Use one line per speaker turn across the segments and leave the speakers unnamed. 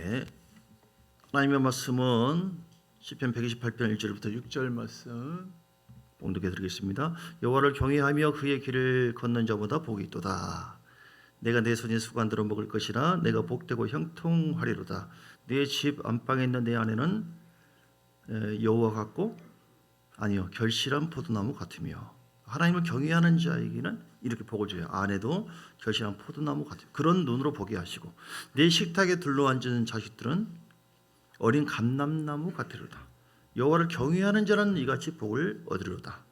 네, 하나님의 말씀은 시편 128편 1절부터 6절 말씀 봉독해 드리겠습니다. 여호와를 경외하며 그의 길을 걷는 자보다 복이 있도다. 내가 내 손에 수관들어 먹을 것이라. 내가 복되고 형통하리로다. 내 집 안방에 있는 내 아내는 여호와 같고 아니요 결실한 포도나무 같으며. 하나님을 경외하는 자에게는 이렇게 복을 줘요. 아내도 결실한 포도나무 같아요. 그런 눈으로 보게 하시고, 내 식탁에 둘러앉은 자식들은 어린 감람나무 같으리로다. 여호와를 경외하는 자는 이같이 복을 얻으리로다.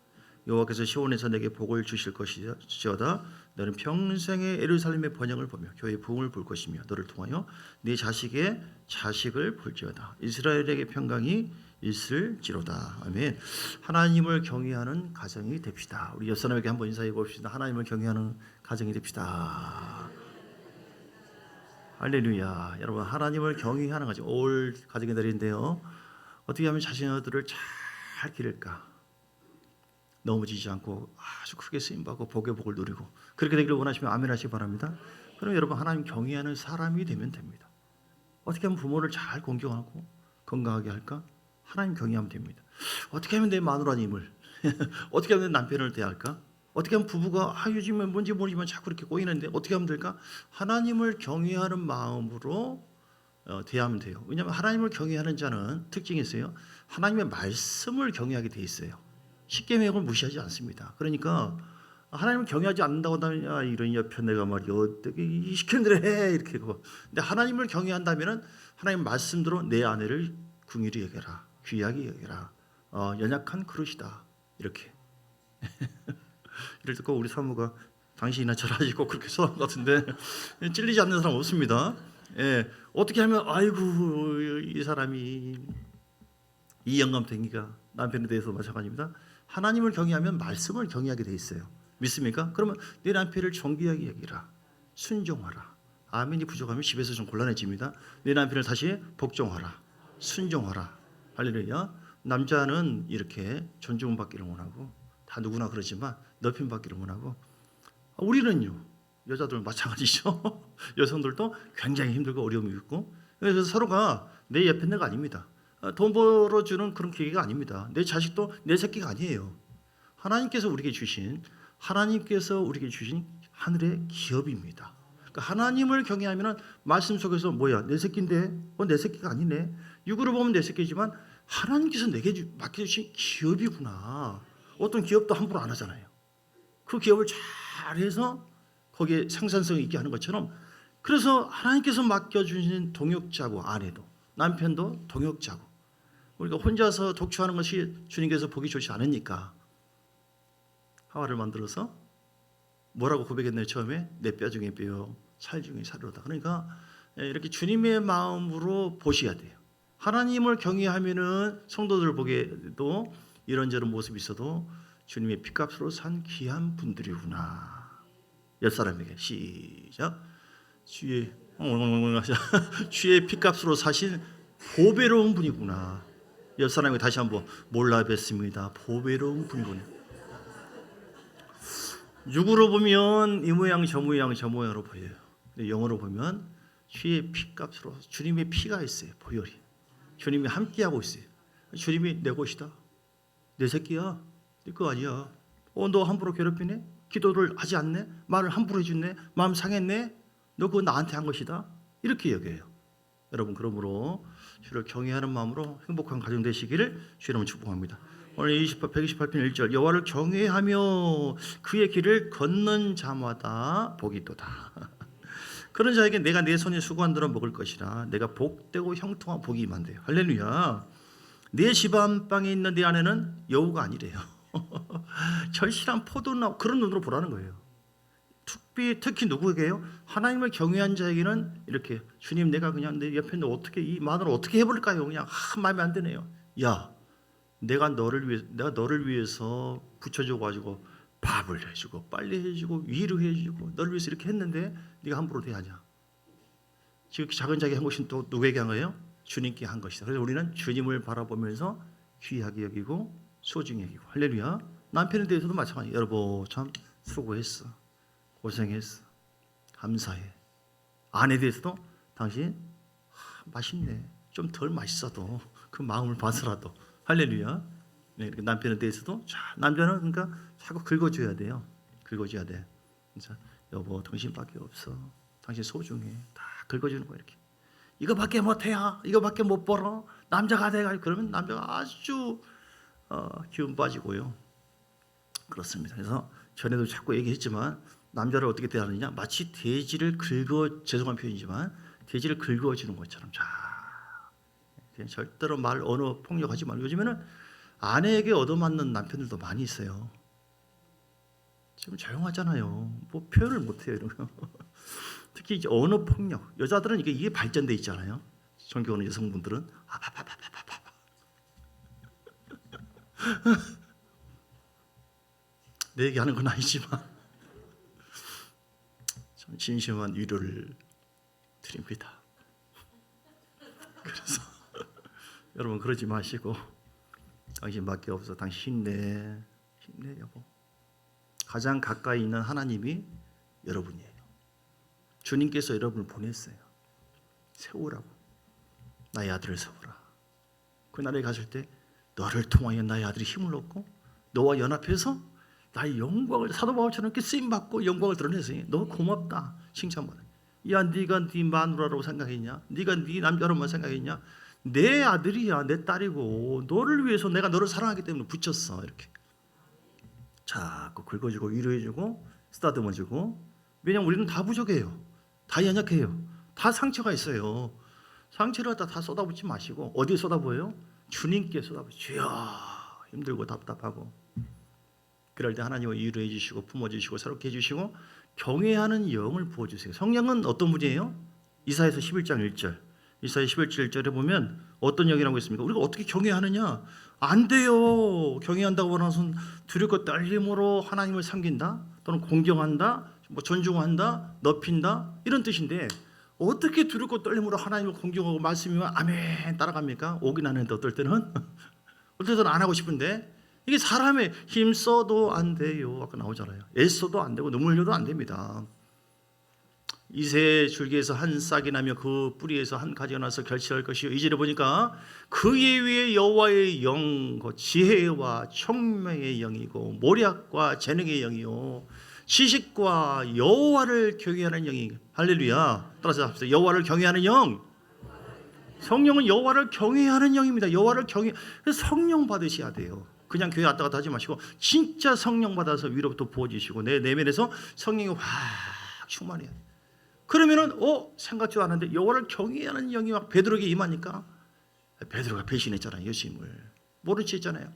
여호와께서 시온에서 내게 복을 주실 것이지어다. 너는 평생의 예루살렘의 번영을 보며 교회의 부흥을 볼 것이며, 너를 통하여 네 자식의 자식을 볼지어다. 이스라엘에게 평강이 있을지로다. 아멘. 하나님을 경외하는 가정이 됩시다. 우리 옆사람에게 한번 인사해 봅시다. 하나님을 경외하는 가정이 됩시다. 할렐루야. 여러분, 하나님을 경외하는 가정, 올 가정의 날인데요, 어떻게 하면 자신들을 잘 기를까? 넘어지지 않고 아주 크게 쓰임받고 복의 복을 누리고, 그렇게 되기를 원하시면 아멘 하시기 바랍니다. 그럼 여러분, 하나님 경외하는 사람이 되면 됩니다. 어떻게 하면 부모를 잘 공경하고 건강하게 할까? 하나님 경외하면 됩니다. 어떻게 하면 내 마누라님을 어떻게 하면 내 남편을 대할까? 어떻게 하면 부부가 요즘에 뭔지 모르지만 자꾸 이렇게 꼬이는데 어떻게 하면 될까? 하나님을 경외하는 마음으로 대하면 돼요. 왜냐하면 하나님을 경외하는 자는 특징이 있어요. 하나님의 말씀을 경외하게 돼 있어요. 십계명을 무시하지 않습니다. 그러니까 하나님을 경외하지 않는다고 하면 이런 옆에 내가 말이야 어떻게 시키는 대로 해 이렇게 하고. 근데 하나님을 경외한다면은 하나님 말씀대로 내 아내를 긍휼히 여겨라, 귀하게 여겨라, 연약한 그릇이다 이렇게. 이럴 때 꼭 우리 사모가 당신이나 잘하시고 그렇게 써놓은 것 같은데 찔리지 않는 사람 없습니다. 예, 어떻게 하면 아이고 이 사람이 이 영감탱이가 남편에 대해서 마찬가지입니다. 하나님을 경외하면 말씀을 경외하게 돼 있어요. 믿습니까? 그러면 내 남편을 존귀하게 여기라, 순종하라. 아멘이 부족하면 집에서 좀 곤란해집니다. 내 남편을 다시 복종하라, 순종하라. 할렐루야. 남자는 이렇게 존중받기를 원하고, 다 누구나 그러지만 높임 받기를 원하고, 우리는요, 여자들 마찬가지죠. 여성들도 굉장히 힘들고 어려움이 있고, 그래서 서로가 내 옆에 내가 아닙니다. 돈 벌어주는 그런 기계가 아닙니다. 내 자식도 내 새끼가 아니에요. 하나님께서 우리에게 주신 하늘의 기업입니다. 그러니까 하나님을 경외하면 말씀 속에서 뭐야, 내 새끼인데 내 새끼가 아니네. 육으로 보면 내 새끼지만 하나님께서 내게 맡겨주신 기업이구나. 어떤 기업도 함부로 안 하잖아요. 그 기업을 잘해서 거기에 생산성 있게 하는 것처럼, 그래서 하나님께서 맡겨주신 동역자고, 아내도 남편도 동역자고, 우리가 혼자서 독주하는 것이 주님께서 보기 좋지 않으니까 하와를 만들어서 뭐라고 고백했나요? 처음에 내 뼈 중에 뼈, 살 중에 살이로다. 그러니까 이렇게 주님의 마음으로 보셔야 돼요. 하나님을 경외하면은 성도들 보기에도 이런저런 모습이 있어도 주님의 피값으로 산 귀한 분들이구나. 옆사람에게 시작. 주의 피값으로 사신 보배로운 분이구나. 옆사람에게 다시 한번 몰라 뵀습니다. 보배로운 분이구나. 육으로 보면 이 모양 저 모양 저 모양으로 보여요. 근데 영어로 보면 주의 피값으로, 주님의 피가 있어요. 보혈이. 주님이 함께하고 있어요. 주님이 내 것이다. 내 새끼야. 네 거 아니야. 너 함부로 괴롭히네? 기도를 하지 않네? 말을 함부로 해주네? 마음 상했네? 너 그거 나한테 한 것이다. 이렇게 여겨요. 여러분, 그러므로 주를 경외하는 마음으로 행복한 가정 되시기를 주의 이름으로 축복합니다. 오늘 128편 1절, 여호와를 경외하며 그의 길을 걷는 자마다 복이 있도다. 그런 자에게 내가 내 손에 수고한들어 먹을 것이라. 내가 복되고 형통한 복이 임한대요. 할렐루야. 내 집 안방에 있는 내 아내는 여우가 아니래요. 절실한 포도나무, 그런 눈으로 보라는 거예요. 특히 누구에게요? 하나님을 경외한 자에게는 이렇게, 주님 내가 그냥 내 옆에 있는 어떻게 이 마누라 어떻게 해볼까요? 그냥 마음에 안 드네요. 야, 내가 너를 위해서 붙여줘 가지고 밥을 해주고 빨리 해주고 위로해주고 너를 위해서 이렇게 했는데 네가 함부로 대하냐? 지금 작은 자에게 한 것은 또 누구에게 한 거예요? 주님께 한 것이다. 그래서 우리는 주님을 바라보면서 귀하게 여기고 소중히 여기고. 할렐루야. 남편에 대해서도 마찬가지. 여러분 참 수고했어, 고생했어, 감사해. 아내에 대해서도 당신 참 맛있네. 좀 덜 맛있어도 그 마음을 봐서라도. 할렐루야. 네, 이렇게 남편에 대해서도 자, 남자는 그러니까 자꾸 긁어줘야 돼요. 긁어줘야 돼. 그래서 여보 당신밖에 없어. 당신 소중해. 다 긁어주는 거야 이렇게. 이거밖에 못해야. 이거밖에 못 벌어. 남자가 돼가지고 그러면 남자가 아주 기운 빠지고요. 그렇습니다. 그래서 전에도 자꾸 얘기했지만 남자를 어떻게 대하느냐 마치 돼지를 죄송한 표현이지만 돼지를 긁어주는 것처럼 자 절대로 말 언어 폭력하지 말고 요즘에는 아내에게 얻어맞는 남편들도 많이 있어요. 지금 조용하잖아요. 뭐 표현을 못해요 이런 거. 특히 이제 언어 폭력 여자들은 이게 발전돼 있잖아요. 존경하는 여성분들은 내 얘기하는 건 아니지만 참 진심한 위로를 드립니다. 그래서 여러분 그러지 마시고 당신밖에 없어. 당신 힘내 여보. 가장 가까이 있는 하나님이 여러분이에요. 주님께서 여러분을 보냈어요. 세우라고. 나의 아들을 세우라. 그날에 갔을 때 너를 통하여 나의 아들이 힘을 얻고 너와 연합해서 나의 영광을 사도 바울처럼 이렇게 쓰임받고 영광을 드러내세요. 너 고맙다. 칭찬받아. 야 네가 네 마누라라고 생각했냐? 네가 네 남자로만 생각했냐? 내 아들이야. 내 딸이고 너를 위해서 내가 너를 사랑하기 때문에 붙였어. 이렇게 자꾸 긁어주고 위로해주고 쓰다듬어주고. 왜냐하면 우리는 다 부족해요. 다 연약해요. 다 상처가 있어요. 상처를 다 쏟아붓지 마시고 어디에 쏟아부어요? 주님께 쏟아부어요. 주여 힘들고 답답하고 그럴 때 하나님을 위로해 주시고 품어주시고 새롭게 해주시고 경외하는 영을 부어주세요. 성령은 어떤 분이에요? 이사야서 11장 1절 이사야 11장 1절에 보면 어떤 영이라고 있습니까? 우리가 어떻게 경외하느냐? 안 돼요. 경외한다고 하는 것은 두렵고 떨림으로 하나님을 섬긴다 또는 공경한다 뭐 존중한다 높인다 이런 뜻인데 어떻게 두렵고 떨림으로 하나님을 공경하고 말씀이면 아멘 따라갑니까? 오긴 하는데 어떨 때는 어떨 때는 안 하고 싶은데 이게 사람의 힘써도 안 돼요. 아까 나오잖아요. 애써도 안 되고 눈물 흘려도 안 됩니다. 이새 줄기에서 한 싹이 나며 그 뿌리에서 한 가지가 나서 결실할 것이요. 이절에 보니까 그의 위에 여호와의 영, 지혜와 총명의 영이고 모략과 재능의 영이요 지식과 여호와를 경외하는 영이. 할렐루야. 따라서 합시다. 여호와를 경외하는 영. 성령은 여호와를 경외하는 영입니다. 여호와를 성령 받으셔야 돼요. 그냥 교회 왔다 갔다 하지 마시고 진짜 성령 받아서 위로부터 부어주시고 내 내면에서 성령이 확 충만해요. 그러면은 생각지도 않았는데 여호와를 경외하는 영이 막 베드로에게 임하니까 베드로가 배신했잖아요. 예수님을 모른 채 했잖아요.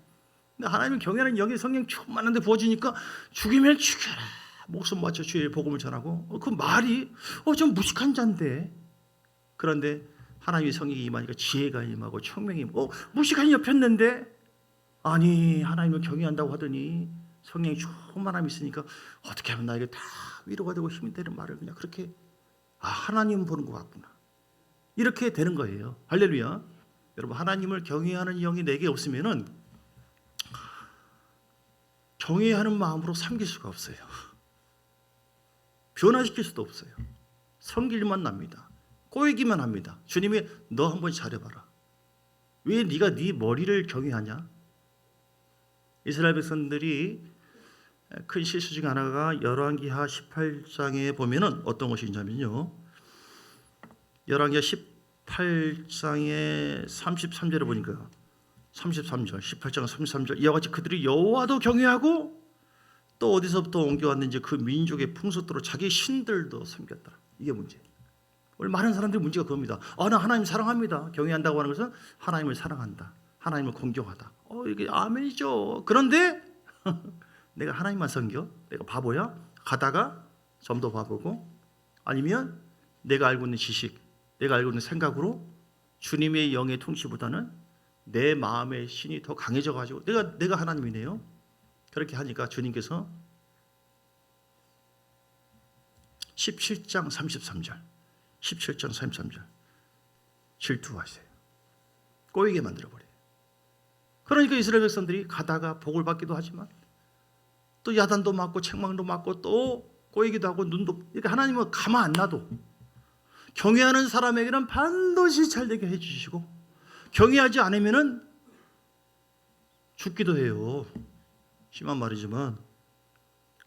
근데 하나님을 경외하는 영이 성령 충만한데 부어주니까 죽이면 죽여라 목숨 바쳐 주의 복음을 전하고 그 말이 좀 무식한 자인데 그런데 하나님의 성령이 임하니까 지혜가 임하고 총명이 임하고 무식한 옆였는데 아니 하나님을 경외한다고 하더니 성령이 충만함이 있으니까 어떻게 하면 나에게 다 위로가 되고 힘이 되는 말을 그냥 그렇게 하나님 보는 것 같구나 이렇게 되는 거예요. 할렐루야. 여러분 하나님을 경외하는 영이 내게 없으면은 경외하는 마음으로 섬길 수가 없어요. 변화시킬 수도 없어요. 섬길만 납니다. 꼬이기만 합니다. 주님이 너 한번 잘해봐라. 왜 네가 네 머리를 경외하냐? 이스라엘 백성들이 큰 실수 중 하나가 열왕기하 18장에 보면은 어떤 것이 있냐면요. 열왕기하 18장의 33절에 보니까 33절, 18장 33절 이와 같이 그들이 여호와도 경외하고 또 어디서부터 옮겨왔는지 그 민족의 풍속대로 자기 신들도 섬겼다. 이게 문제예요. 원래 많은 사람들이 문제가 그겁니다. 나 하나님 사랑합니다. 경외한다고 하는 것은 하나님을 사랑한다. 하나님을 공경하다. 이게 아멘이죠. 그런데 내가 하나님만 섬겨? 내가 바보야? 가다가 좀 더 바보고 아니면 내가 알고 있는 지식, 내가 알고 있는 생각으로 주님의 영의 통치보다는 내 마음의 신이 더 강해져가지고 내가 하나님이네요. 그렇게 하니까 주님께서 17장 33절 17장 33절 질투하세요. 꼬이게 만들어버려요. 그러니까 이스라엘 백성들이 가다가 복을 받기도 하지만 또 야단도 맞고 책망도 맞고 또 꼬이기도 하고 눈도 이렇게 하나님은 가만 안 놔도 경외하는 사람에게는 반드시 잘되게 해주시고 경외하지 않으면은 죽기도 해요. 심한 말이지만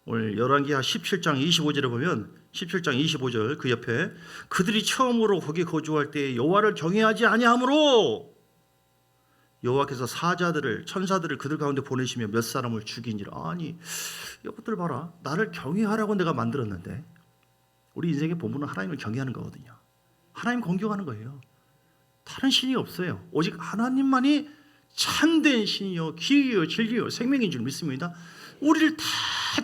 오늘 열왕기하 17장 25절에 보면 17장 25절 그 옆에 그들이 처음으로 거기 거주할 때 여호와를 경외하지 아니하므로 여호와께서 사자들을 천사들을 그들 가운데 보내시며 몇 사람을 죽이니라. 아니 이것들 봐라. 나를 경외하라고 내가 만들었는데 우리 인생의 본분은 하나님을 경외하는 거거든요. 하나님 공경하는 거예요. 다른 신이 없어요. 오직 하나님만이 참된 신이요 기이요 진리요 생명인 줄 믿습니다. 우리를 다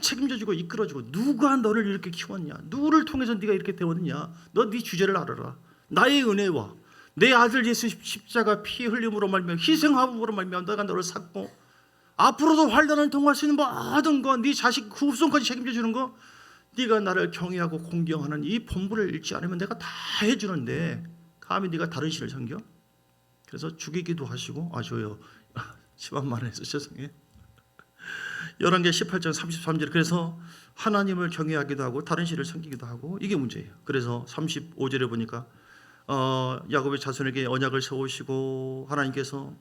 책임져주고 이끌어주고 누가 너를 이렇게 키웠냐, 누구를 통해서 네가 이렇게 되었느냐, 너 네 주제를 알아라. 나의 은혜와 내 아들 예수 십자가 피 흘림으로 말미암아 희생화법으로 말미암아 내가 너를 샀고 앞으로도 환난을 통과할 수 있는 모든 거, 네 자식 후손까지 책임져 주는 거, 네가 나를 경외하고 공경하는 이 본분을 잃지 않으면 내가 다 해주는데 감히 네가 다른 신을 섬겨? 그래서 죽이기도 하시고 저요 심한 말을 해서 죄송해요. 열왕기 18장 33절 그래서 하나님을 경외하기도 하고 다른 신을 섬기기도 하고 이게 문제예요. 그래서 35절에 보니까 야곱의 자손에게 언약을 세우시고 하나님께서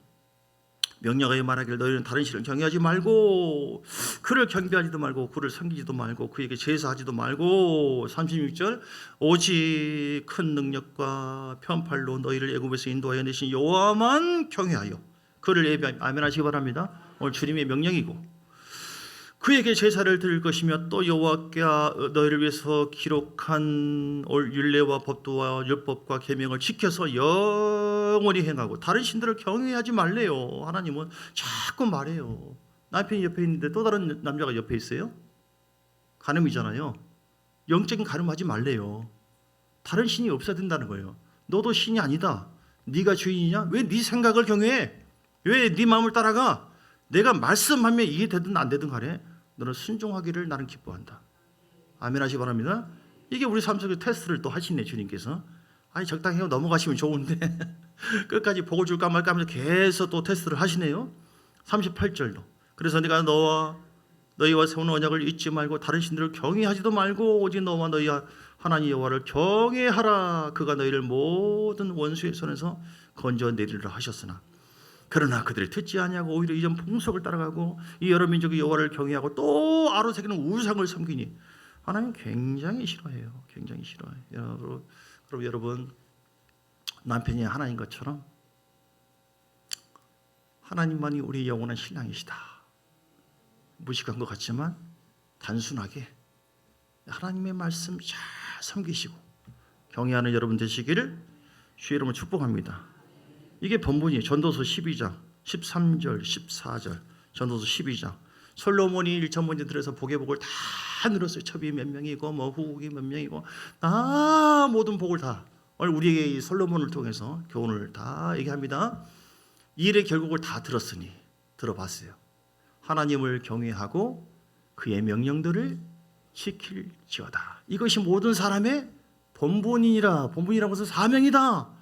명령하여 말하기를 너희는 다른 신을 경외하지 말고 그를 경배하지도 말고 그를 섬기지도 말고 그에게 제사하지도 말고 36절 오직 큰 능력과 편팔로 너희를 애굽에서 인도하여 내신 여호와만 경외하여 그를 예배하며 아멘하시기 바랍니다. 오늘 주님의 명령이고 그에게 제사를 드릴 것이며 또 여호와께 너희를 위해서 기록한 율례와 법도와 율법과 계명을 지켜서 영원히 행하고 다른 신들을 경외하지 말래요. 하나님은 자꾸 말해요. 남편이 옆에 있는데 또 다른 남자가 옆에 있어요? 간음이잖아요. 영적인 간음하지 말래요. 다른 신이 없어야 된다는 거예요. 너도 신이 아니다. 네가 주인이냐? 왜 네 생각을 경외해? 왜 네 마음을 따라가? 내가 말씀하면 이해되든 안 되든 간에 너는 순종하기를 나는 기뻐한다. 아멘 하시기 바랍니다. 이게 우리 삶 속에 테스트를 또 하시네 주님께서. 적당히 하고 넘어가시면 좋은데 끝까지 복을 줄까 말까 하면서 계속 또 테스트를 하시네요. 38절도 그래서 내가 너희와 세운 언약을 잊지 말고 다른 신들을 경외하지도 말고 오직 너와 너희 하나님 여호와를 경외하라. 그가 너희를 모든 원수의 손에서 건져내리라 하셨으나 그러나 그들이 듣지 아니하고 오히려 이전 풍속을 따라가고 이 여러 민족이 여호와를 경외하고 또 아로새기는 우상을 섬기니 하나님 굉장히 싫어해요. 굉장히 싫어해요. 그럼 여러분 남편이 하나님 것처럼 하나님만이 우리 영원한 신랑이시다. 무식한 것 같지만 단순하게 하나님의 말씀 잘 섬기시고 경외하는 여러분 되시기를 주의 이름으로 축복합니다. 이게 본분이에요. 전도서 12장 13절 14절 전도서 12장 솔로몬이 1천 번째 들어서 복의 복을 다 누렸어요. 첩이 몇 명이고 후국이 몇 명이고 다 모든 복을 다 오늘 우리에게 이 솔로몬을 통해서 교훈을 다 얘기합니다. 이 일의 결국을 다 들어봤어요. 하나님을 경외하고 그의 명령들을 지킬지어다. 이것이 모든 사람의 본분이라고 해서 사명이다.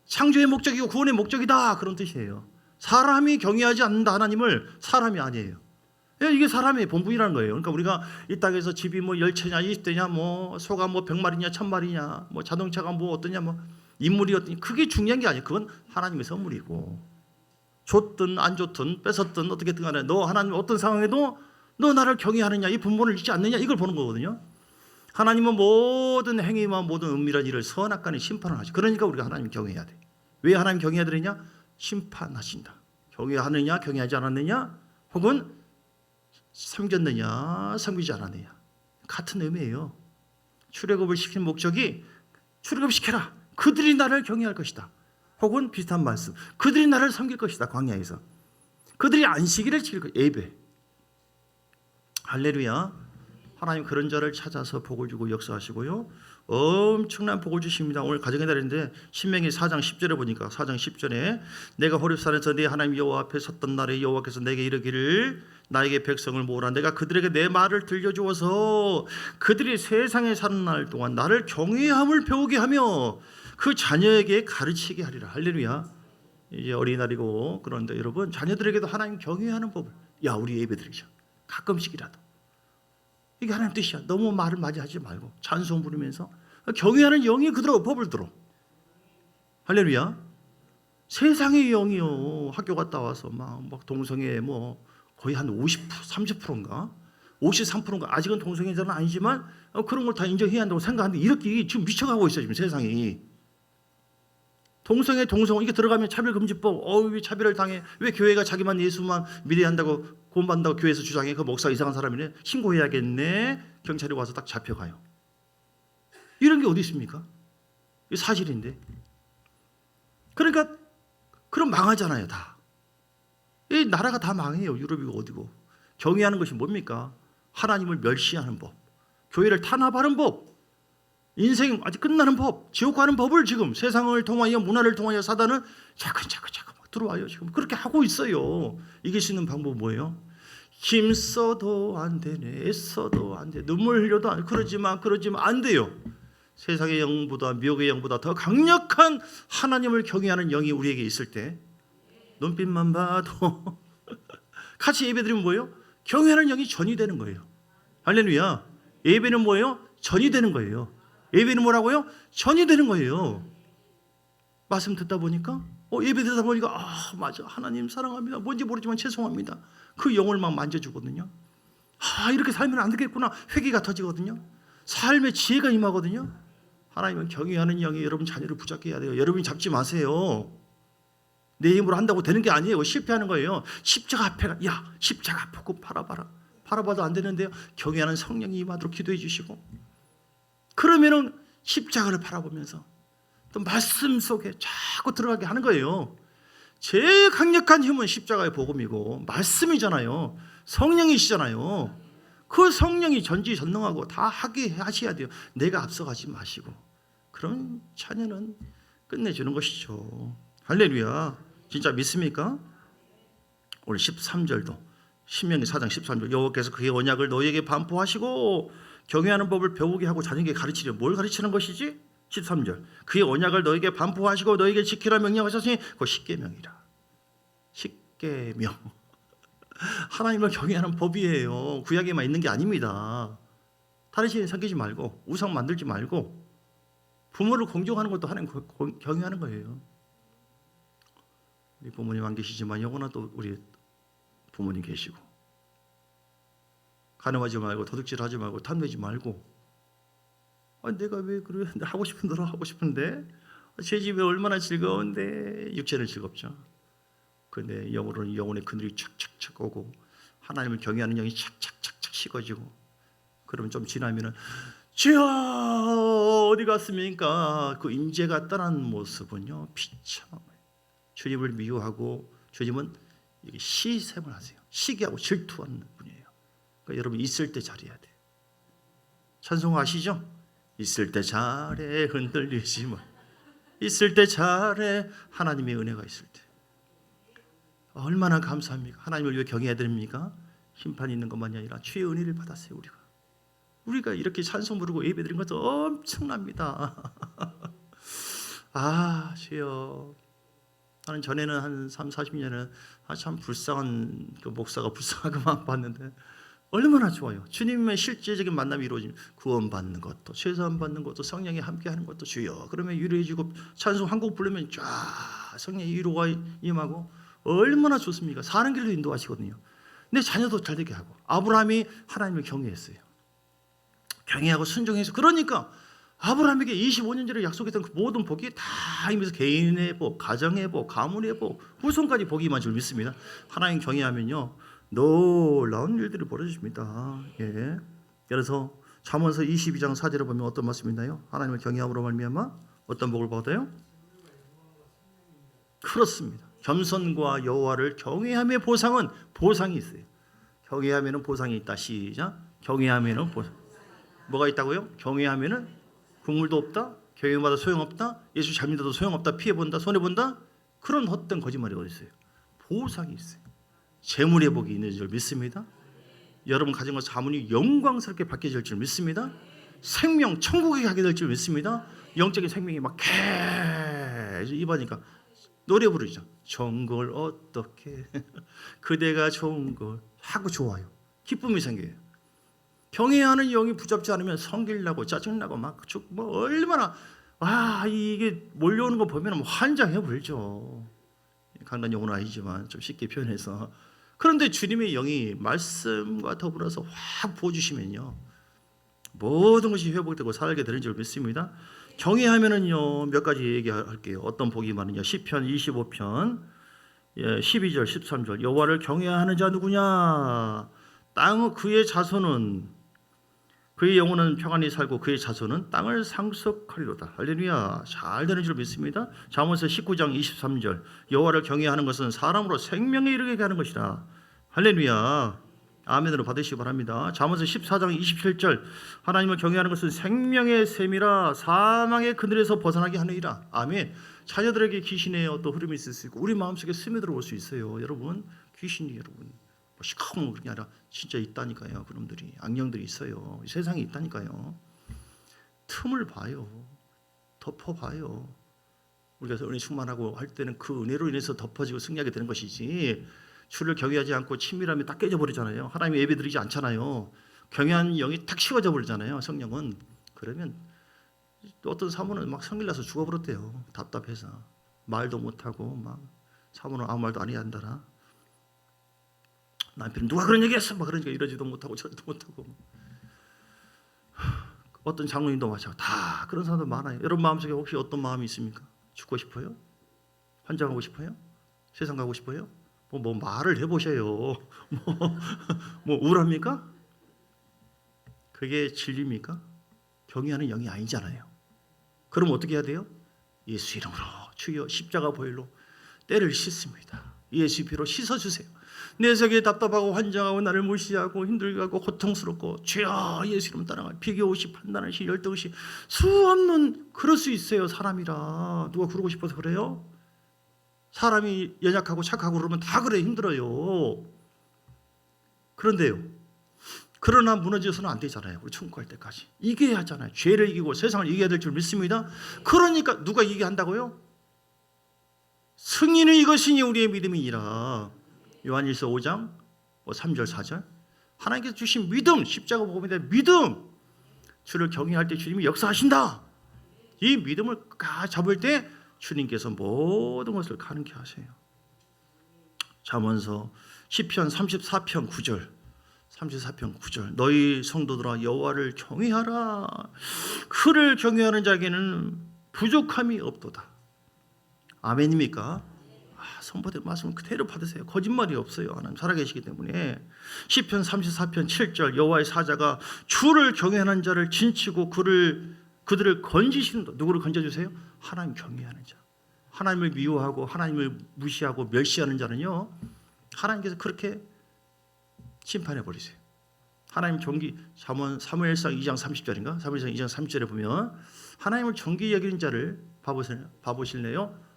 창조의 목적이고 구원의 목적이다. 그런 뜻이에요. 사람이 경외하지 않는다 하나님을 사람이 아니에요. 이게 사람의 본분이라는 거예요. 그러니까 우리가 이 땅에서 집이 10채냐 20대냐 소가 100마리냐 1000마리냐 자동차가 어떠냐 인물이 어떠냐 그게 중요한 게 아니에요. 그건 하나님의 선물이고 줬든 안 줬든 뺏었든 어떻게든 간에 너 하나님 어떤 상황에도 너 나를 경외하느냐 이 본분을 잊지 않느냐 이걸 보는 거거든요. 하나님은 모든 행위와 모든 은밀한 일을 선악간에 심판을 하죠. 그러니까 우리가 하나님 경외해야 돼. 왜 하나님 경외해야 되느냐? 심판하신다. 경외하느냐 경외하지 않았느냐 혹은 섬겼느냐 섬기지 않았느냐 같은 의미예요. 출애굽을 시킨 목적이 출애굽시켜라. 그들이 나를 경외할 것이다. 혹은 비슷한 말씀 그들이 나를 섬길 것이다. 광야에서 그들이 안식일을 지킬 것이다. 예배. 할렐루야. 하나님 그런 자를 찾아서 복을 주고 역사하시고요. 엄청난 복을 주십니다. 오늘 가정의 날인데 신명기 4장 10절에 보니까 4장 10절에 내가 호렙산에서 네 하나님 여호와 앞에 섰던 날에 여호와께서 내게 이르기를 나에게 백성을 모으라. 내가 그들에게 내 말을 들려주어서 그들이 세상에 사는 날 동안 나를 경외함을 배우게 하며 그 자녀에게 가르치게 하리라. 할렐루야. 이제 어린이날이고 그런데 여러분 자녀들에게도 하나님 경외하는 법을 우리 예배드리자. 가끔씩이라도. 이게 하나님 뜻이야. 너무 말을 많이 하지 말고 찬송 부르면서 경외하는 영이 그대로 법을 들어. 할렐루야. 세상의 영이요. 학교 갔다 와서 막 동성애 뭐 거의 한 50%, 30%인가? 53%인가? 아직은 동성애자는 아니지만 그런 걸 다 인정해야 한다고 생각하는데 이렇게 지금 미쳐가고 있어요. 지금 세상이. 동성애, 이게 들어가면 차별금지법. 왜 차별을 당해? 왜 교회가 자기만 예수만 믿어야 한다고 구원받는다고 교회에서 주장해? 그 목사 이상한 사람이네. 신고해야겠네. 경찰이 와서 딱 잡혀가요. 이런 게 어디 있습니까? 이게 사실인데. 그러니까 그럼 망하잖아요, 다. 이 나라가 다 망해요. 유럽이고 어디고. 경외하는 것이 뭡니까? 하나님을 멸시하는 법, 교회를 탄압하는 법, 인생 아직 끝나는 법, 지옥 가는 법을 지금 세상을 통하여 문화를 통하여 사단은 자꾸자꾸 막 들어와요. 지금 그렇게 하고 있어요. 이길 수 있는 방법은 뭐예요? 힘써도 안 되네, 애써도 안 돼, 눈물 흘려도 안, 그러지만 안 돼요. 세상의 영보다 미혹의 영보다 더 강력한 하나님을 경외하는 영이 우리에게 있을 때 눈빛만 봐도 같이 예배드리면 뭐예요? 경외하는 영이 전이 되는 거예요. 할렐루야. 예배는 뭐예요? 전이 되는 거예요. 예배는 뭐라고요? 전이 되는 거예요. 말씀 듣다 보니까 예배 듣다 보니까 맞아, 하나님 사랑합니다. 뭔지 모르지만 죄송합니다. 그 영을 막 만져주거든요. 이렇게 살면 안 되겠구나. 회개가 터지거든요. 삶의 지혜가 임하거든요. 하나님은 경외하는 영이 여러분 자녀를 붙잡게 해야 돼요. 여러분이 잡지 마세요. 내 힘으로 한다고 되는 게 아니에요. 실패하는 거예요. 십자가 앞에 십자가 보고 바라봐도 안 되는데요. 경외하는 성령이 임하도록 기도해 주시고, 그러면은 십자가를 바라보면서 또 말씀 속에 자꾸 들어가게 하는 거예요. 제일 강력한 힘은 십자가의 복음이고 말씀이잖아요. 성령이시잖아요. 그 성령이 전지전능하고 다 하게 하셔야 돼요. 내가 앞서가지 마시고. 그럼 자녀는 끝내주는 것이죠. 할렐루야. 진짜 믿습니까? 오늘 13절도 신명기 4장 13절 여호와께서 그의 언약을 너희에게 반포하시고 경외하는 법을 배우게 하고 자녀에게 가르치려. 뭘 가르치는 것이지? 13절 그의 언약을 너희에게 반포하시고 너희에게 지키라 명령하셨으니 그거 십계명이라. 십계명. 하나님을 경외하는 법이에요. 구약에만 있는 게 아닙니다. 다른 신에 섬기지 말고 우상 만들지 말고 부모를 공경하는 것도 하나님 경외하는 거예요. 우리 부모님 안 계시지만 영원한 또 우리 부모님 계시고, 간음하지 말고 도둑질하지 말고 탐내지 말고. 내가 왜 그래? 하고 싶은 대로 하고 싶은데 제 집에 얼마나 즐거운데. 육체는 즐겁죠. 근데 영으로는 영혼의 그늘이 착착착 오고 하나님을 경외하는 영이 착착착착 식어지고, 그러면 좀 지나면은 주여 어디 갔습니까? 그 임재가 떠난 모습은요 비참해요. 주님을 미워하고 주님은 시샘을 하세요. 시기하고 질투하는 분이에요. 그러니까 여러분 있을 때 잘해야 돼요. 찬송 아시죠? 있을 때 잘해 흔들리지 마. 있을 때 잘해. 하나님의 은혜가 있을 때 얼마나 감사합니까? 하나님을 왜 경외해야 됩니까? 심판이 있는 것만이 아니라 주의 은혜를 받았어요. 우리가 이렇게 찬송 부르고 예배드린 것도 엄청납니다. 주여. 나는 전에는 한 3, 40년은 참 불쌍한 그 목사가 불쌍하게만 봤는데 얼마나 좋아요. 주님의 실제적인 만남이 이루어지면 구원받는 것도 죄사함 받는 것도 성령이 함께하는 것도 주여. 그러면 위로해주고 찬송 한 곡 부르면 쫙 성령의 위로가 임하고 얼마나 좋습니까? 사는 길도 인도하시거든요. 내 자녀도 잘 되게 하고. 아브라함이 하나님을 경외했어요. 경외하고 순종해서, 그러니까 아브라함에게 25년 전에 약속했던 그 모든 복이 다 임해서 개인의 복, 가정의 복, 가문의 복, 후손까지 복이 임한 줄 믿습니다. 하나님 경외하면요 놀라운 일들이 벌어집니다. 예. 그래서 잠언서 22장 4절에 보면 어떤 말씀이 있나요? 하나님을 경외함으로 말미암아 어떤 복을 받아요? 그렇습니다. 겸손과 여호와를 경외함의 보상이 있어요. 경외하면은 보상이 있다. 시작. 경외하면은 보상. 뭐가 있다고요? 경외하면은 국물도 없다. 경외받아 소용없다. 예수 잘 믿어도 소용없다. 피해본다. 손해본다. 그런 헛된 거짓말이 어디 있어요? 보상이 있어요. 재물의 복이 있는 줄 믿습니다. 여러분 가진 것 자문이 영광스럽게 바뀌어질 줄 믿습니다. 생명 천국에 가게 될 줄 믿습니다. 영적인 생명이 막 계속 입하니까 노래 부르죠. 좋은 걸 어떻게 그대가 좋은 걸 하고 좋아요. 기쁨이 생겨요. 경외하는 영이 붙잡지 않으면 성질나고 짜증나고 뭐 얼마나 이게 몰려오는 거 보면 환장해 버리죠. 강단 용어는 아니지만 좀 쉽게 표현해서. 그런데 주님의 영이 말씀과 더불어서 확 부어주시면요, 모든 것이 회복되고 살게 되는 줄 믿습니다. 경외하면은요, 몇 가지 얘기할게요. 어떤 복이 많으냐. 시편 25편 12절 13절 여호와를 경외하는 자 누구냐. 땅 그의 자손은, 그의 영혼은 평안히 살고 그의 자손은 땅을 상속하리로다. 할렐루야. 잘 되는 줄 믿습니다. 잠언서 19장 23절 여호와를 경외하는 것은 사람으로 생명에 이르게 하는 것이라. 할렐루야. 아멘으로 받으시기 바랍니다. 잠언서 14장 27절 하나님을 경외하는 것은 생명의 셈이라 사망의 그늘에서 벗어나게 하느니라. 아멘. 자녀들에게 귀신의 어떤 흐름이 있을 수 있고 우리 마음속에 스며들어올 수 있어요. 여러분, 귀신이 여러분 시커먼 그런 게 아니라 진짜 있다니까요. 그놈들이, 악령들이 있어요. 세상에 있다니까요. 틈을 봐요. 덮어봐요. 우리가 은혜 충만하고 할 때는 그 은혜로 인해서 덮어지고 승리하게 되는 것이지, 주를 경외하지 않고 친밀함이 딱 깨져버리잖아요. 하나님 예배 드리지 않잖아요. 경외하는 영이 탁 식어져 버리잖아요. 성령은. 그러면 또 어떤 사모는 막 성질나서 죽어버렸대요. 답답해서 말도 못하고 막 사모는 아무 말도 안 해야 한다라. 남편은 누가 그런 얘기했어? 막 그러니까 이러지도 못하고 저러지도 못하고. 어떤 장로님도 마찬가지. 다 그런 사람들 많아요. 여러분 마음속에 혹시 어떤 마음이 있습니까? 죽고 싶어요? 환장하고 싶어요? 세상 가고 싶어요? 뭐 말을 해보셔요. 뭐 우울합니까? 그게 진리입니까? 경외하는 영이 아니잖아요. 그럼 어떻게 해야 돼요? 예수 이름으로 주여 십자가 보혈로 때를 씻습니다. 예수 피로 씻어주세요. 내 속에 답답하고 환장하고 나를 무시하고 힘들고 고통스럽고 주여 예수 이름 따라가 비교없이 판단없이 열등없이 수없는, 그럴 수 있어요. 사람이라. 누가 그러고 싶어서 그래요? 사람이 연약하고 착하고 그러면 다 그래, 힘들어요. 그런데요, 그러나 무너져서는 안 되잖아요. 우리 천국 갈 때까지 이겨야 하잖아요. 죄를 이기고 세상을 이겨야 될 줄 믿습니다. 그러니까 누가 이기게 한다고요? 승리는 이것이니 우리의 믿음이니라. 요한일서 5장 3절 4절 하나님께서 주신 믿음, 십자가 복음에 대한 믿음, 주를 경외할 때 주님이 역사하신다. 이 믿음을 잡을 때 주님께서 모든 것을 가능케 하세요. 잠언서 시편 34편 9절 34편 9절 너희 성도들아 여호와를 경외하라. 그를 경외하는 자에게는 부족함이 없도다. 아멘입니까? 선포된 말씀을 그대로 받으세요. 거짓말이 없어요. 하나님 살아계시기 때문에. 시편 34편 7절 여호와의 사자가 주를 경외하는 자를 진치고 그들을 건지시는, 누구를 건져주세요? 하나님 경외하는 자. 하나님을 미워하고 하나님을 무시하고 멸시하는 자는요, 하나님께서 그렇게 심판해 버리세요. 하나님 정기, 사무엘상 2장 30절인가? 사무엘상 2장 30절에 보면 하나님을 정기 여기는 자를 바보실래요?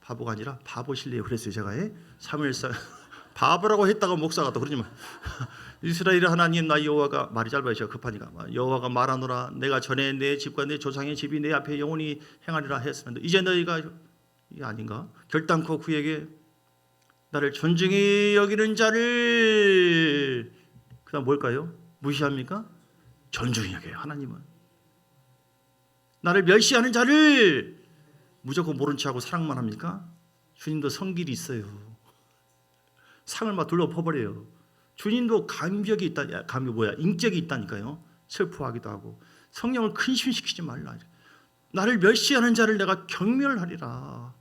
바보가 아니라 바보실래요 그랬어요. 제가 사무엘상 바보라고 했다가 목사가 또 그러지 마. 이스라엘의 하나님 나 여호와가, 말이 짧아요. 제가 급하니까. 여호와가 말하노라 내가 전에 내 집과 내 조상의 집이 내 앞에 영원히 행하리라 했으면 이제 너희가, 이게 아닌가? 결단코 그에게 나를 존중히 여기는 자를, 그 다음 뭘까요? 무시합니까? 존중히 여겨요. 하나님은 나를 멸시하는 자를 무조건 모른 척하고 사랑만 합니까? 주님도 성질이 있어요. 상을 막 둘러퍼버려요. 주님도 감격이 있다, 인격이 있다니까요. 슬퍼하기도 하고. 성령을 근심시키지 말라. 나를 멸시하는 자를 내가 경멸하리라.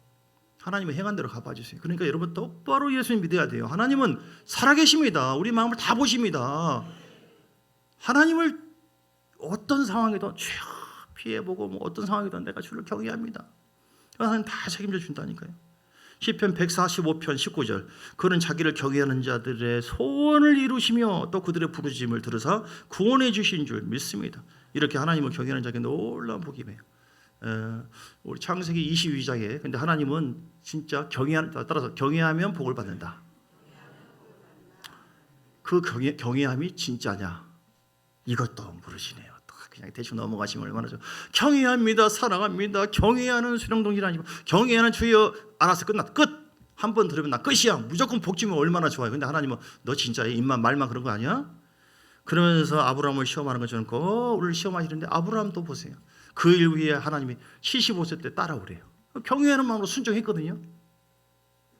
하나님의 행한 대로 갚아주세요. 그러니까 여러분 똑바로 예수님 믿어야 돼요. 하나님은 살아계십니다. 우리 마음을 다 보십니다. 하나님을 어떤 상황에도 피해보고 어떤 상황이든 내가 주를 경외합니다. 하나님 다 책임져 준다니까요. 시편 145편 19절 그는 자기를 경외하는 자들의 소원을 이루시며 또 그들의 부르짖음을 들으사 구원해 주신 줄 믿습니다. 이렇게 하나님을 경외하는 자에게 놀라운 복이 임해요. 우리 창세기 22장에 근데 하나님은 진짜 따라서 경외하면 복을 받는다. 그 경외함이 진짜냐? 이것도 모르시네요. 그냥 대충 넘어가시면 얼마나 좋아. 경외합니다. 사랑합니다. 경외하는 수령동질 아니고 경외하는 주여 알아서 끝. 한 번 들으면 나 끝이야. 무조건 복 주면 얼마나 좋아요. 근데 하나님은 너 진짜 입만 말만 그런 거 아니야? 그러면서 아브라함을 시험하는 것처럼 그를 시험하시는데 아브라함도 보세요. 그 일 후에 하나님이 75세 때 따라오래요. 경외하는 마음으로 순종했거든요.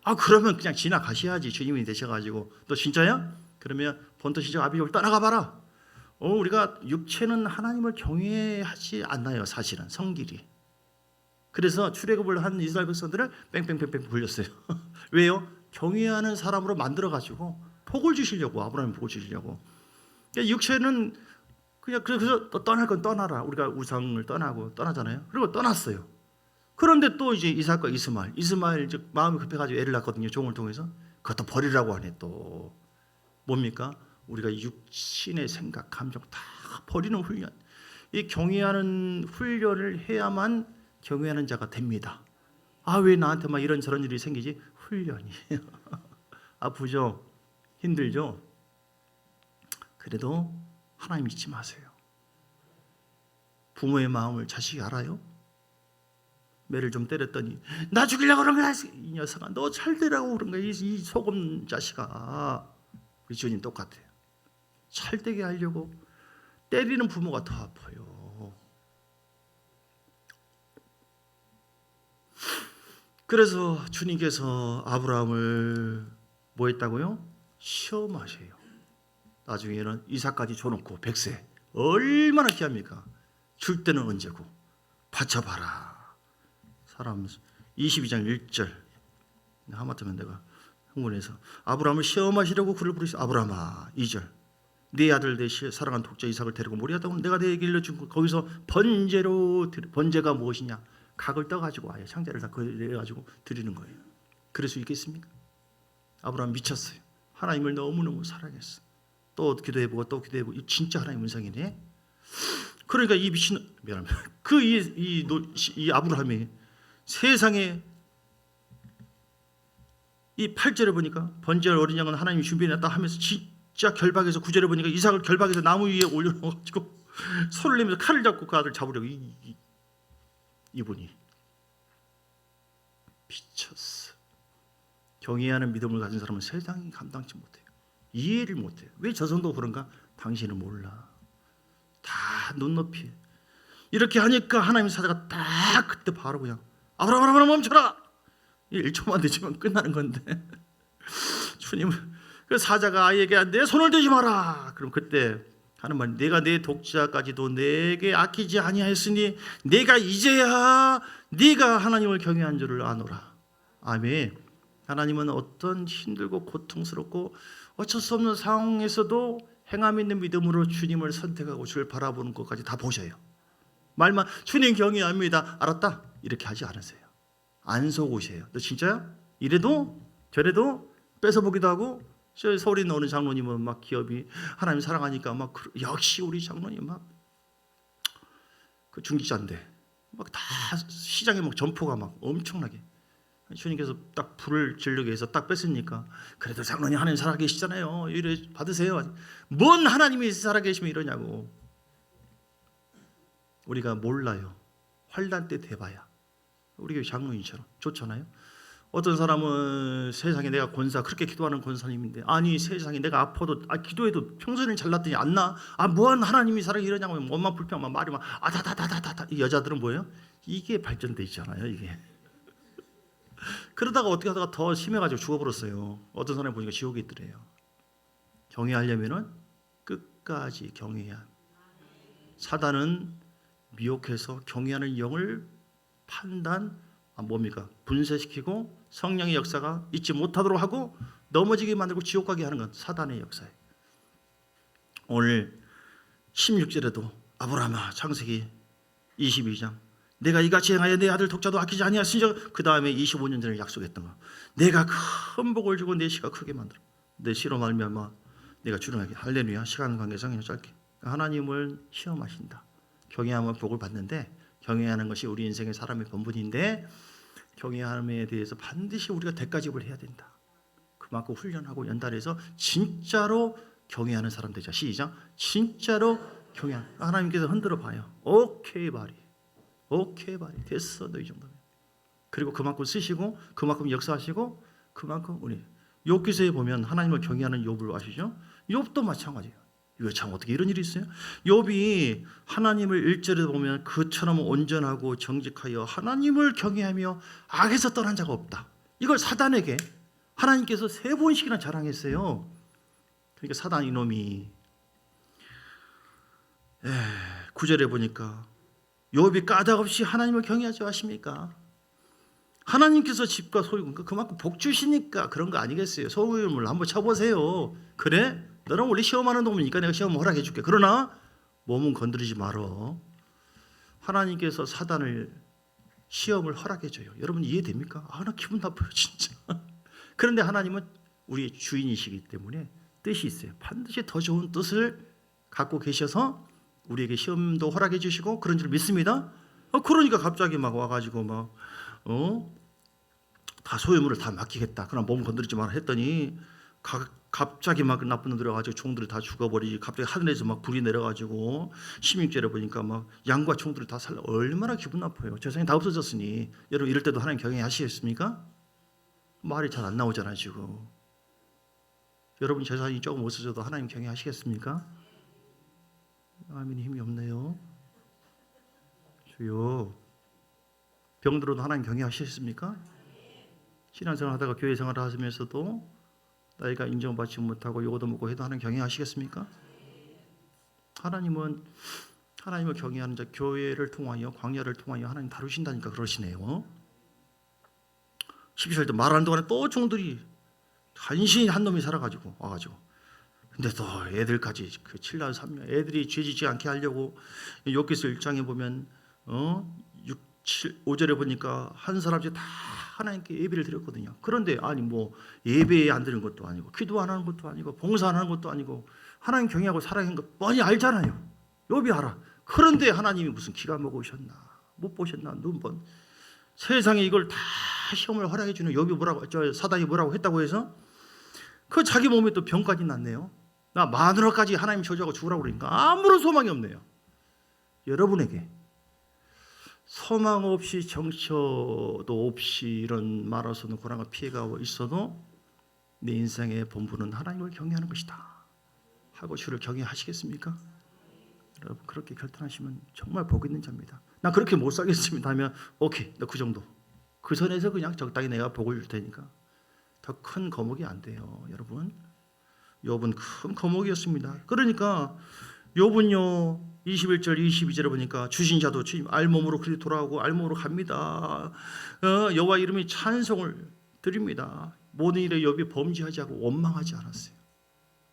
아 그러면 그냥 지나가셔야지. 주님이 되셔가지고 너 진짜야? 그러면 본토 시작 아비집을 떠나가 봐라. 우리가 육체는 하나님을 경외하지 않나요? 사실은 성질이. 그래서 출애굽을 한 이스라엘 백성들을 뺑뺑뺑뺑 불렸어요. 왜요? 경외하는 사람으로 만들어가지고 복을 주시려고, 아브라함이 복을 주시려고. 그러니까 육체는 그냥 그래서 떠날 건 떠나라. 우리가 우상을 떠나잖아요. 그리고 떠났어요. 그런데 또 이제 이삭과 이스마엘 이제 마음이 급해가지고 애를 낳거든요. 종을 통해서. 그것도 버리라고 하네 또. 뭡니까? 우리가 육신의 생각, 감정 다 버리는 훈련. 이 경외하는 훈련을 해야만 경외하는 자가 됩니다. 아, 왜 나한테 막 이런저런 일이 생기지? 훈련이. 아프죠? 힘들죠? 그래도 하나님 잊지 마세요. 부모의 마음을 자식이 알아요? 매를 좀 때렸더니 나 죽이려고 그런 거야. 이 녀석아, 너 잘 되라고 그런 거야. 이 소금 자식아. 우리 주님 똑같아요. 찰되게 하려고 때리는 부모가 더 아파요. 그래서 주님께서 아브라함을 뭐 했다고요? 시험하세요. 나중에는 이삭까지 줘놓고 100세 얼마나 귀합니까? 줄 때는 언제고 바쳐봐라. 사람 22장 1절 하마터면 내가 흥분해서 아브라함을 시험하시려고 그를 부르시오. 아브라함아 2절 네 아들 내 사랑한 독자 이삭을 데리고 모리아 땅으로 내가 네게 일러준 거기서 번제가 무엇이냐? 각을 떠가지고 아예 창자를 다 내가지고 드리는 거예요. 그럴 수 있겠습니까? 아브라함 미쳤어요. 하나님을 너무너무 사랑했어. 또 기도해보고 또 기도해보고 진짜 하나님 은상이네. 그러니까 이 미친 미안합니다. 이 아브라함이 세상에 이 8절에 보니까 번제할 어린 양은 하나님이 준비해놨다 하면서 진짜 결박해서 9절에 보니까 이삭을 결박해서 나무 위에 올려놓아가지고 손을 내면서 칼을 잡고 그 아들 잡으려고 이분이 미쳤어. 경외하는 믿음을 가진 사람은 세상이 감당치 못해요. 이해를 못해요. 왜 저 정도 그런가? 당신은 몰라. 다 눈높이. 이렇게 하니까 하나님 사자가 딱 그때 바로 그냥 아브라함 멈춰라. 1초만 되지만 끝나는 건데 주님은 그 사자가 아이에게 내 손을 대지 마라. 그럼 그때 하는 말 내가 내 독자까지도 내게 아끼지 아니하였으니 내가 이제야 네가 하나님을 경외한 줄을 아노라. 아멘. 하나님은 어떤 힘들고 고통스럽고 어쩔 수 없는 상황에서도 행함 있는 믿음으로 주님을 선택하고 주를 바라보는 것까지 다 보셔요. 말만 주님 경외합니다. 알았다. 이렇게 하지 않으세요. 안 속으세요. 너 진짜야? 이래도 저래도 뺏어보기도 하고. 서울에 있는 어느 장로님은 막 기업이 하나님 사랑하니까 막 역시 우리 장로님 막 그 중직자인데 막 다 시장에 막 점포가 막 엄청나게 주님께서 딱 불을 지르기 위해서 딱 뺐으니까 그래도 장로님 하나님 살아계시잖아요. 이래 받으세요. 뭔 하나님이 살아계시면 이러냐고. 우리가 몰라요. 환난 때 대봐야 우리 교회 장로님처럼 좋잖아요. 어떤 사람은 세상에 내가 권사 그렇게 기도하는 권사님인데 아니 세상에 내가 아파도 기도해도 평소에는 잘났더니 안 나. 뭐한 하나님이 살아계 이러냐고 엄마 불평만 말이 막 아다다다다다. 이 여자들은 뭐예요? 이게 발전돼 있잖아요. 이게. 그러다가 어떻게 하다가 더 심해가지고 죽어버렸어요. 어떤 사람이 보니까 지옥에 있더래요. 경외하려면은 끝까지 경외해야. 사단은 미혹해서 경외하는 영을 뭡니까? 분쇄시키고 성령의 역사가 있지 못하도록 하고 넘어지게 만들고 지옥 가게 하는 건 사단의 역사예요. 오늘 16절에도 아브라함아 창세기 22장 내가 이같이 행하여 내 아들 독자도 아끼지 아니하시니 그 다음에 25년 전에 약속했던 거 내가 큰 복을 주고 내 씨가 크게 만들어 내 씨로 말미암아 내가 주름하게 할렐루야. 시간 관계상 그냥 짧게 하나님을 시험하신다. 경외하면 복을 받는데 경외하는 것이 우리 인생의 사람의 본분인데 경외함에 대해서 반드시 우리가 대가집을 해야 된다. 그만큼 훈련하고 연달해서 진짜로 경외하는 사람 되자. 시작. 진짜로 경외하는. 하나님께서 흔들어 봐요. 오케이 바리 됐어 너 이 정도면. 그리고 그만큼 쓰시고 그만큼 역사하시고 그만큼 우리 욥기서에 보면 하나님을 경외하는 욥을 아시죠? 욥도 마찬가지예요. 이거 참 어떻게 이런 일이 있어요? 욥이 하나님을 1절에 보면 그처럼 온전하고 정직하여 하나님을 경외하며 악에서 떠난 자가 없다. 이걸 사단에게 하나님께서 3번씩이나 자랑했어요. 그러니까 사단 이놈이 9절에 보니까 욥이 까닭없이 하나님을 경외하지 마십니까? 하나님께서 집과 소유, 그만큼 복 주시니까 그런 거 아니겠어요? 소유물 한번 쳐보세요. 그래? 너는 원래 시험하는 놈이니까 내가 시험 허락해 줄게. 그러나 몸은 건드리지 말어. 하나님께서 사단을 시험을 허락해 줘요. 여러분 이해됩니까? 나 기분 나빠요 진짜. 그런데 하나님은 우리의 주인이시기 때문에 뜻이 있어요. 반드시 더 좋은 뜻을 갖고 계셔서 우리에게 시험도 허락해 주시고 그런 줄 믿습니다. 그러니까 갑자기 막 와가지고 막 다 소유물을 다 맡기겠다. 그러나 몸 건드리지 마라 했더니 갑자기 막 나쁜 놈 들어가지고 종들이 다 죽어버리지. 갑자기 하늘에서 막 불이 내려가지고 16절에 보니까 막 양과 총들이 다 살라. 얼마나 기분 나빠요. 재산이 다 없어졌으니. 여러분 이럴 때도 하나님 경외하시겠습니까? 말이 잘 안 나오잖아요 지금. 여러분 재산이 조금 없어져도 하나님 경외하시겠습니까? 아멘. 힘이 없네요. 주여, 병들어도 하나님 경외하시겠습니까? 신앙생활 하다가 교회 생활을 하시면서도 나이가 인정받지 못하고 요거도 먹고 해도 하나님 경외하시겠습니까? 하나님은 하나님을 경외하는 자, 교회를 통하여 광야를 통하여 하나님 다루신다니까 그러시네요. 12절도 말하는 동안에 또 종들이 간신히 한 놈이 살아가지고 와가지고, 근데 또 애들까지 그 7날 3년 애들이 죄지지 않게 하려고 욥기서 1장에 보면 5절에 보니까 한 사람씩 다 하나님께 예배를 드렸거든요. 그런데 아니 뭐 예배에 안 드리는 것도 아니고 기도 안 하는 것도 아니고 봉사 안 하는 것도 아니고 하나님 경외하고 사랑하는 것 뻔히 알잖아요. 욥이 알아. 그런데 하나님이 무슨 기가 먹으셨나 못 보셨나 눈번 세상에 이걸 다 시험을 허락해 주는 욥이 뭐라고 사단이 뭐라고 했다고 해서 그 자기 몸에 또 병까지 났네요. 나 마누라까지 하나님 저주하고 죽으라고 그러니까 아무런 소망이 없네요. 여러분에게 소망 없이 정처도 없이 이런 말로서는 고난과 피해가 있어도 내 인생의 본분은 하나님을 경외하는 것이다 하고 주를 경외하시겠습니까? 여러분 그렇게 결단하시면 정말 복 있는 자입니다. 나 그렇게 못 살겠습니다 하면 오케이, 너 그 정도. 그 선에서 그냥 적당히 내가 복을 줄 테니까. 더 큰 거목이 안 돼요. 여러분 욥은 큰 거목이었습니다. 그러니까 욥은요 21절 22절에 보니까 주신 자도 주님 알몸으로 그리 돌아오고 알몸으로 갑니다. 여호와 이름이 찬송을 드립니다. 모든 일에 욥이 범죄하지 않고 원망하지 않았어요.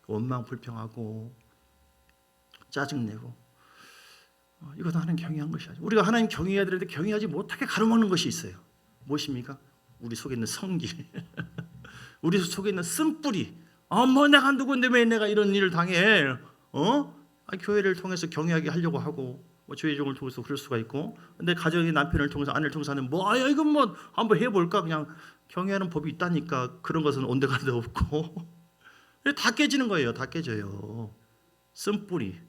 원망 불평하고 짜증내고 이것도 하나님 경외한 것이 아니죠. 우리가 하나님 경외해야 되는데 경외하지 못하게 가로막는 것이 있어요. 무엇입니까? 우리 속에 있는 성질 우리 속에 있는 쓴뿌리. 뭐 내가 누군데 왜 내가 이런 일을 당해? 교회를 통해서 경외하게 하려고 하고 뭐 주의 종을 통해서 그럴 수가 있고, 근데 가정의 남편을 통해서 아내를 통해서 하는 뭐야 이건 뭐 한번 해볼까 그냥 경외하는 법이 있다니까 그런 것은 온데간데 없고 다 깨지는 거예요. 다 깨져요. 쓴뿌리.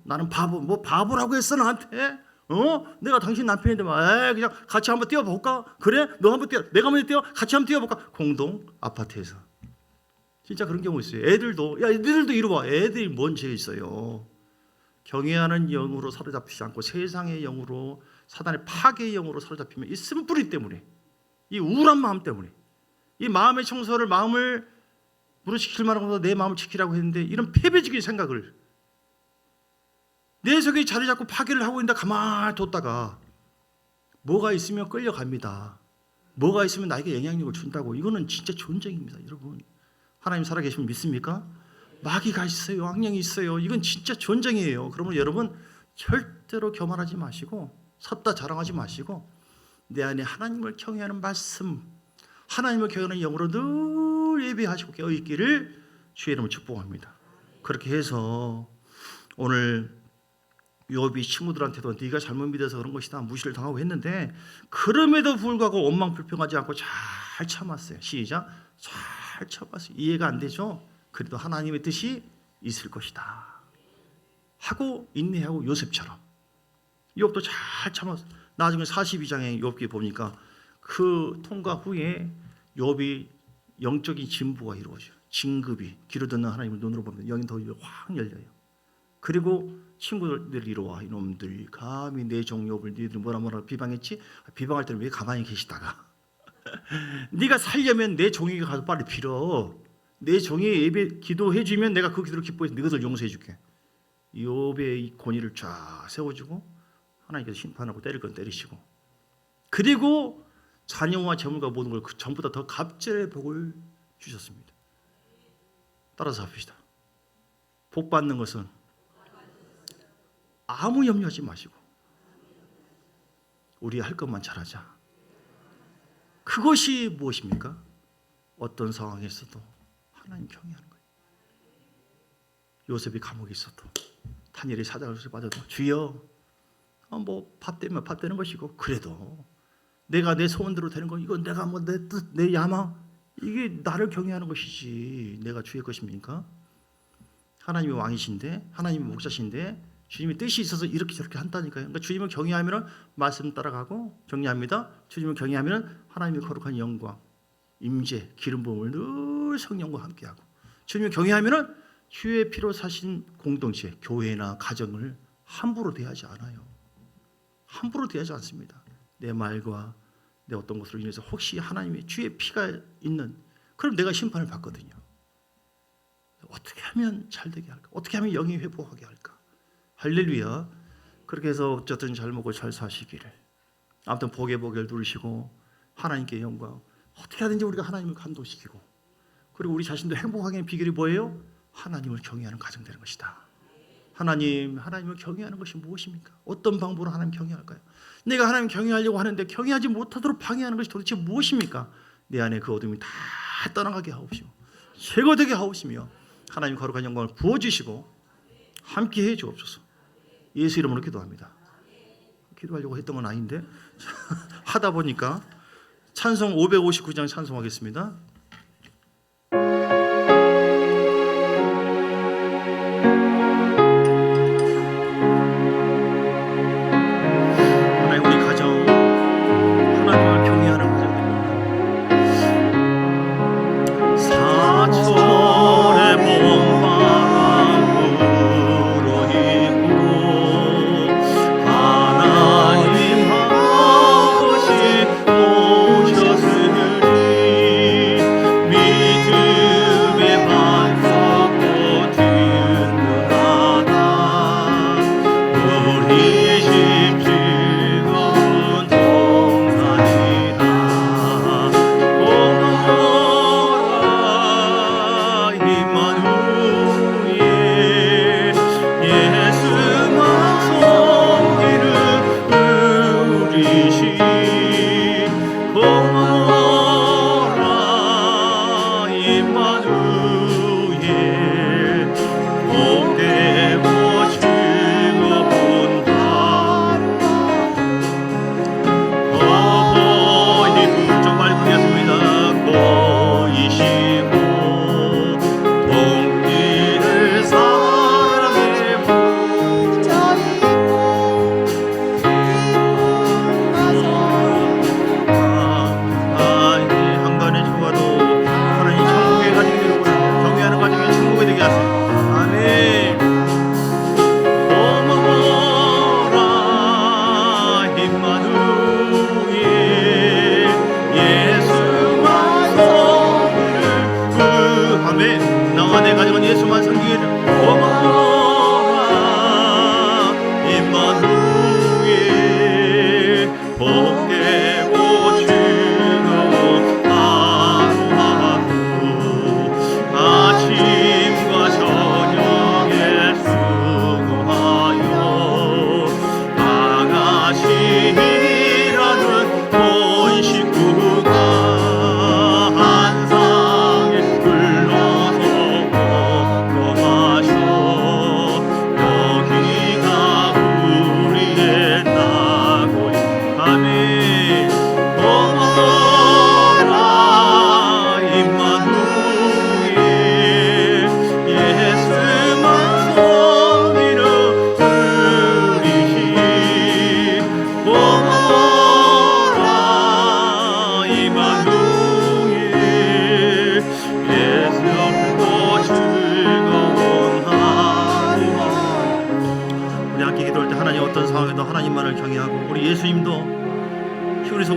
나는 바보 뭐 바보라고 했어 나한테? 내가 당신 남편인데 그냥 같이 한번 뛰어볼까? 그래? 너 한번 뛰어. 내가 한번 뛰어. 같이 한번 뛰어볼까? 공동 아파트에서. 진짜 그런 경우 있어요. 애들도 이리 와. 애들이 뭔 죄 있어요. 경외하는 영으로 사로잡히지 않고 세상의 영으로 사단의 파괴의 영으로 사로잡히면 이 쓴뿌리 때문에 이 우울한 마음 때문에 이 마음의 청소를 마음을 무너지킬 만한 것보다 내 마음을 지키라고 했는데 이런 패배적인 생각을 내 속에 자리 잡고 파괴를 하고 있는데 가만히 뒀다가 뭐가 있으면 끌려갑니다. 뭐가 있으면 나에게 영향력을 준다고. 이거는 진짜 전쟁입니다. 여러분 하나님 살아계시면 믿습니까? 마귀가 있어요. 악령이 있어요. 이건 진짜 전쟁이에요. 그러면 여러분 절대로 교만하지 마시고 섰다 자랑하지 마시고 내 안에 하나님을 경외하는 말씀, 하나님을 경외하는 영으로 늘 예배하시고 깨어있기를 주의 이름으로 축복합니다. 그렇게 해서 오늘 욥이 친구들한테도 네가 잘못 믿어서 그런 것이다 무시를 당하고 했는데 그럼에도 불구하고 원망 불평하지 않고 잘 참았어요. 시작. 잘 참았어요. 이해가 안 되죠? 그래도 하나님의 뜻이 있을 것이다 하고 인내하고 요셉처럼 욥도 잘 참았어요. 나중에 42장에 욥기 보니까 그 통과 후에 욥이 영적인 진보가 이루어져요. 진급이 귀로 듣는 하나님을 눈으로 보면 영이 더 확 열려요. 그리고 친구들 이리 와, 이놈들 감히 내 종 욥을 니들 뭐라 비방했지? 비방할 때는 왜 가만히 계시다가 네가 살려면 내 종에게 가서 빨리 빌어. 내 종이 예배 기도해 주면 내가 그 기도를 기뻐해서 너희들 용서해 줄게. 욥의 이 권위를 쫙 세워주고 하나님께서 심판하고 때릴 건 때리시고, 그리고 자녀와 재물과 모든 걸 전보다 더 갑절의 복을 주셨습니다. 따라서 합시다. 복 받는 것은 아무 염려하지 마시고 우리 할 것만 잘하자. 그것이 무엇입니까? 어떤 상황에서도 하나님 경외하는 거예요. 요셉이 감옥에 있어도, 다니엘이 사자굴에 빠져도 주여, 뭐 밥 되면 밥 되는 것이고, 그래도 내가 내 소원대로 되는 거, 이건 내가 뭐 내 뜻, 내 야망, 이게 나를 경외하는 것이지 내가 주의 것입니까? 하나님이 왕이신데, 하나님이 목자신데 주님의 뜻이 있어서 이렇게 저렇게 한다니까요. 그러니까 주님을 경외하면 말씀 따라가고 경외합니다. 주님을 경외하면 하나님의 거룩한 영광, 임재, 기름 부음을 늘 성령과 함께하고, 주님을 경외하면 주의 피로 사신 공동체, 교회나 가정을 함부로 대하지 않아요. 함부로 대하지 않습니다. 내 말과 내 어떤 것으로 인해서 혹시 하나님의 주의 피가 있는, 그럼 내가 심판을 받거든요. 어떻게 하면 잘 되게 할까? 어떻게 하면 영이 회복하게 할까? 할렐루야. 그렇게 해서 어쨌든 잘 먹고 잘 사시기를, 아무튼 복의 복을 누리시고 하나님께 영광, 어떻게 하든지 우리가 하나님을 감동시키고, 그리고 우리 자신도 행복하게 하는 비결이 뭐예요? 하나님을 경외하는 가정 되는 것이다. 하나님을 경외하는 것이 무엇입니까? 어떤 방법으로 하나님 경외할까요? 내가 하나님 경외하려고 하는데 경외하지 못하도록 방해하는 것이 도대체 무엇입니까? 내 안에 그 어둠이 다 떠나가게 하옵시고 제거되게 하옵시며 하나님 거룩한 영광을 부어주시고 함께 해 주옵소서. 예수 이름으로 기도합니다. 기도하려고 했던 건 아닌데 하다 보니까 찬송 559장 찬송하겠습니다. 하나님, 우리 가정 하나님을 경외하는 가정 됩니다. 사철의 봄바람 불어입고 하나님 하고 싶 오셨으니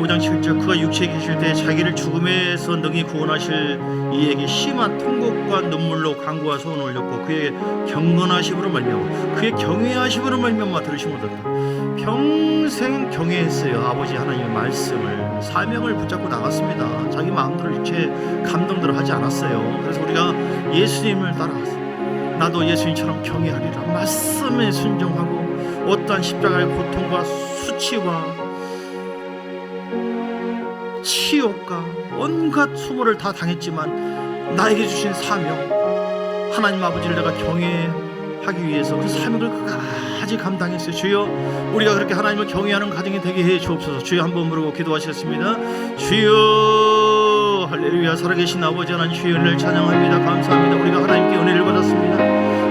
5장 7절 그가 육체에 계실 때 자기를 죽음에서 능히 구원하실 이에게 심한 통곡과 눈물로 간구와 소원을 올렸고 그의 경건하심으로 말미암아 그의 경외하심으로 말미암아 들으심 얻었다. 평생 경외했어요. 아버지 하나님의 말씀을 사명을 붙잡고 나갔습니다. 자기 마음대로 육체 감동대로 하지 않았어요. 그래서 우리가 예수님을 따라갔어요. 나도 예수님처럼 경외하리라. 말씀에 순종하고 어떠한 십자가의 고통과 수치와 치욕과 온갖 수모를 다 당했지만 나에게 주신 사명 하나님 아버지를 내가 경외하기 위해서 그 사명을 끝까지 감당했어요. 주여 우리가 그렇게 하나님을 경외하는 가정이 되게 해 주옵소서. 주여 한번 부르고 기도하시겠습니다. 주여 할렐루야. 살아계신 아버지 하나님 주여 은혜를 찬양합니다. 감사합니다. 우리가 하나님께 은혜를 받았습니다.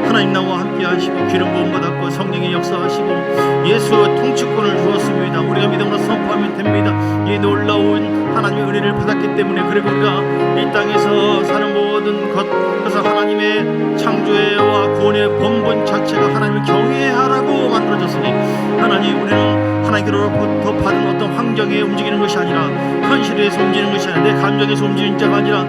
하나님 나와 함께 하시고 기름 부음 받았고 성령의 역사하시고 예수의 통치권을 주었습니다. 우리가 믿음으로 선포하면 됩니다. 이 놀라운 하나님의 은혜를 받았기 때문에 그리고 우리가 이 땅에서 사는 모든 것 그래서 하나님의 창조와 구원의 본분 자체가 하나님을 경외하라고 만들어졌으니 하나님 우리는 하나님께로부터 받은 어떤 환경에 움직이는 것이 아니라 현실에서 움직이는 것이 아니라 내 감정에서 움직이는 자가 아니라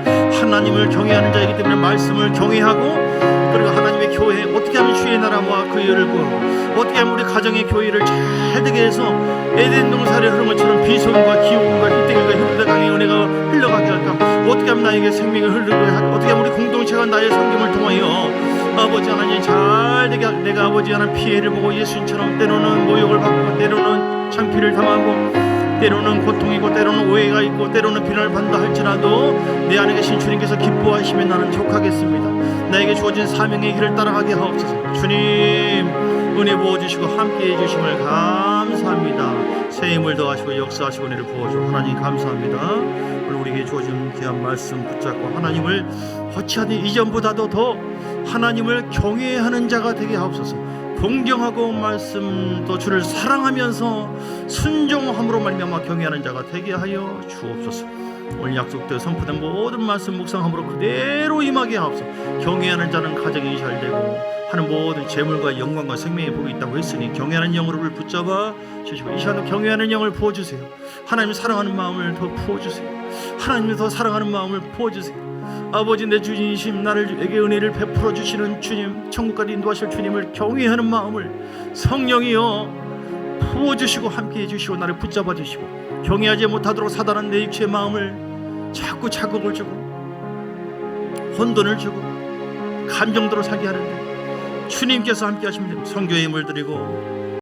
하나님을 경외하는 자이기 때문에 말씀을 경외하고 그리고 하나님의 교회 어떻게 하면 주의 나라와 그 의를 구하고 어떻게 하면 우리 가정의 교회를 잘 되게 해서 에덴 동산에 흐른 것처럼 비소금과 기호금과 희땡과 흡대강의 은혜가 흘러가게 할까 어떻게 하면 나에게 생명이 흐르게 할까 어떻게 하면 우리 공동체가 나의 섬김을 통하여 아버지 하나님 잘 되게 내가 아버지 하나님 피해를 보고 예수님처럼 때로는 모욕을 받고 때로는 창피를 당하고 때로는 고통이고 때로는 오해가 있고 때로는 비난을 받는다 할지라도 내 안에 계신 주님께서 기뻐하시면 나는 족하겠습니다. 나에게 주어진 사명의 길을 따라가게 하옵소서. 주님 은혜 부어주시고 함께해 주심을 감사합니다. 새 힘을 더하시고 역사하시고 은혜를 부어주고 하나님 감사합니다. 오늘 우리에게 주어진 귀한 말씀 붙잡고 하나님을 어찌하든 이전보다도 더 하나님을 경외하는 자가 되게 하옵소서. 공경하고 말씀도 주를 사랑하면서 순종함으로 말미암아 경외하는 자가 되게 하여 주옵소서. 오늘 약속되어 선포된 모든 말씀 묵상함으로 그대로 임하게 하옵소서. 경외하는 자는 가정이 잘되고 하는 모든 재물과 영광과 생명의 복이 있다고 했으니 경외하는 영으로를 붙잡아 주시고 이 시간도 경외하는 영을 부어주세요. 하나님을 사랑하는 마음을 더 부어주세요. 하나님을 더 사랑하는 마음을 부어주세요. 아버지 내 주님이심 나를에게 은혜를 베풀어 주시는 주님 천국까지 인도하실 주님을 경외하는 마음을 성령이여 부어주시고 함께해 주시고 나를 붙잡아 주시고 경외하지 못하도록 사단은 내 육체의 마음을 자꾸 자극을 주고 혼돈을 주고 감정대로 살게 하는데 주님께서 함께 하시면 됩니다. 성교의 힘을 드리고